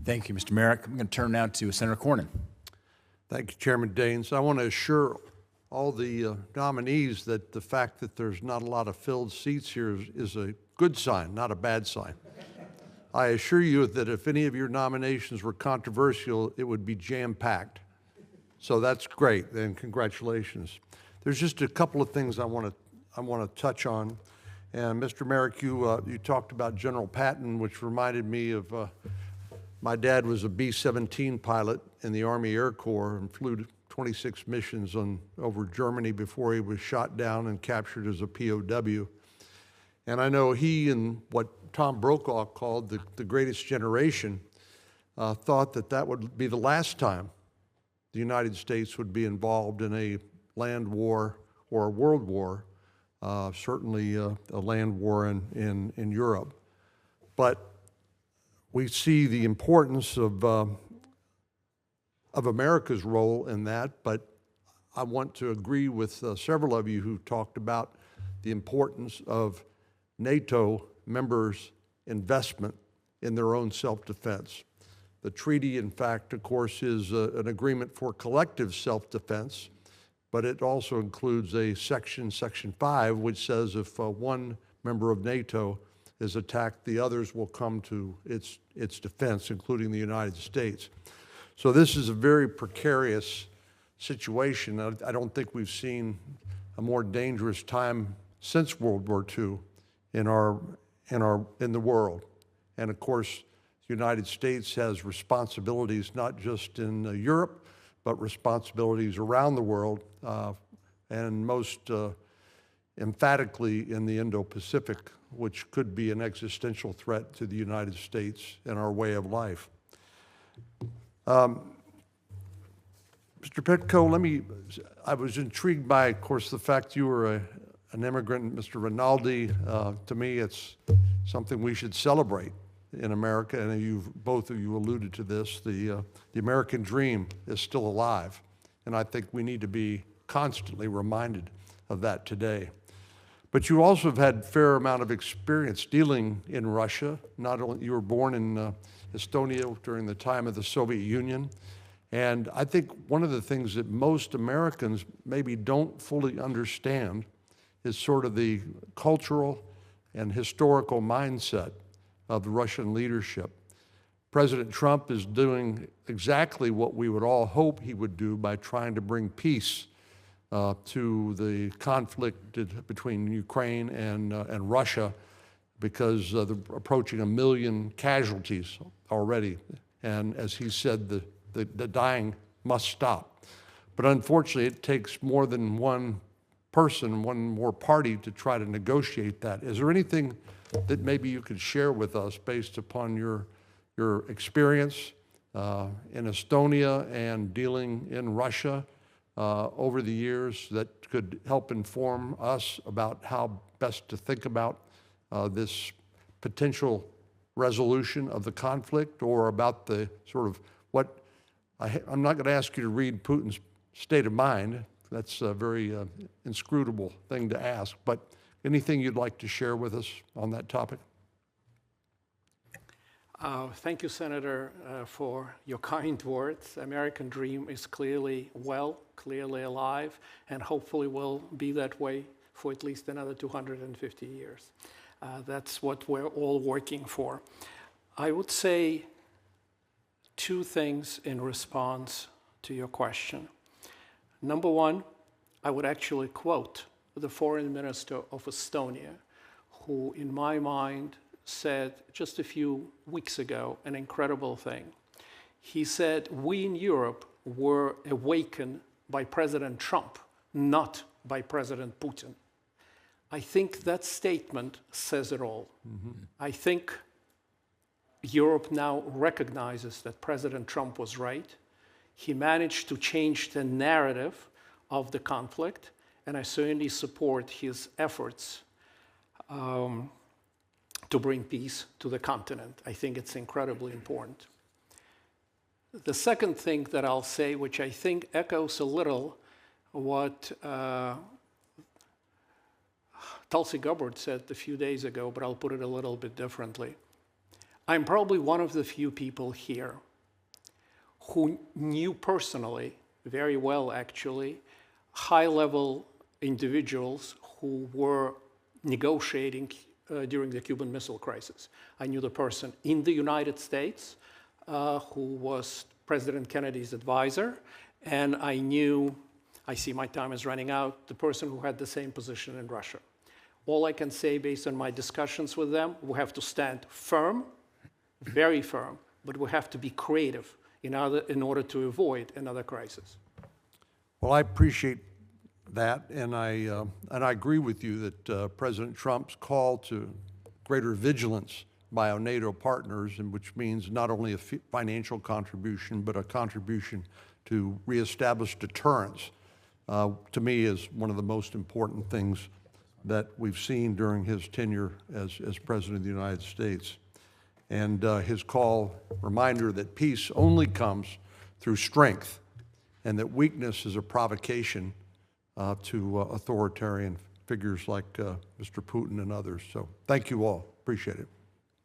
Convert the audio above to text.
Thank you, Mr. Merrick. I'm going to turn now to Senator Cornyn. Thank you, Chairman Daines. I want to assure all the nominees that the fact that there's not a lot of filled seats here is a good sign, not a bad sign. I assure you that if any of your nominations were controversial, it would be jam-packed. So that's great, and congratulations. There's just a couple of things I want to touch on. And Mr. Merrick, you talked about General Patton, which reminded me of my dad was a B-17 pilot in the Army Air Corps and flew 26 missions over Germany before he was shot down and captured as a POW. And I know he and what Tom Brokaw called the greatest generation thought that would be the last time the United States would be involved in a land war or a world war, certainly a land war in Europe. But we see the importance of America's role in that, but I want to agree with several of you who talked about the importance of NATO members' investment in their own self-defense. The treaty, in fact, of course, is an agreement for collective self-defense, but it also includes a Section 5, which says if one member of NATO is attacked, the others will come to its defense, including the United States. So this is a very precarious situation. I don't think we've seen a more dangerous time since World War II in the world. And of course, the United States has responsibilities not just in Europe, but responsibilities around the world, and most emphatically in the Indo-Pacific, which could be an existential threat to the United States and our way of life. Mr. Pipko, I was intrigued by, of course, the fact you were an immigrant, Mr. Rinaldi. To me, it's something we should celebrate in America, and both of you alluded to this. The American dream is still alive, and I think we need to be constantly reminded of that today. But you also have had a fair amount of experience dealing in Russia. Not only you were born in Estonia during the time of the Soviet Union, and I think one of the things that most Americans maybe don't fully understand is sort of the cultural and historical mindset of the Russian leadership. President Trump is doing exactly what we would all hope he would do by trying to bring peace to the conflict between Ukraine and Russia, because they're approaching 1 million casualties already. And as he said, the dying must stop. But unfortunately, it takes more than one person, one more party to try to negotiate that. Is there anything that maybe you could share with us based upon your experience in Estonia and dealing in Russia over the years that could help inform us about how best to think about this potential resolution of the conflict, or about the sort of I'm not going to ask you to read Putin's state of mind. That's a very inscrutable thing to ask, but anything you'd like to share with us on that topic? Thank you, Senator, for your kind words. The American dream is clearly alive, and hopefully will be that way for at least another 250 years. That's what we're all working for. I would say two things in response to your question. Number one, I would actually quote the foreign minister of Estonia, who, in my mind, said just a few weeks ago an incredible thing. He said, we in Europe were awakened by President Trump, not by President Putin. I think that statement says it all. Mm-hmm. I think Europe now recognizes that President Trump was right. He managed to change the narrative of the conflict, and I certainly support his efforts to bring peace to the continent. I think it's incredibly important. The second thing that I'll say, which I think echoes a little what Tulsi Gabbard said a few days ago, but I'll put it a little bit differently. I'm probably one of the few people here who knew personally, very well actually, high-level individuals who were negotiating during the Cuban Missile Crisis. I knew the person in the United States who was President Kennedy's advisor, and I see my time is running out, the person who had the same position in Russia. All I can say based on my discussions with them, we have to stand firm, very firm, but we have to be creative in order to avoid another crisis. Well, I appreciate that, and I agree with you that President Trump's call to greater vigilance by our NATO partners, and which means not only a financial contribution, but a contribution to reestablish deterrence, to me is one of the most important things that we've seen during his tenure as President of the United States. And his call, reminder that peace only comes through strength, and that weakness is a provocation to authoritarian figures like Mr. Putin and others. So thank you all. Appreciate it.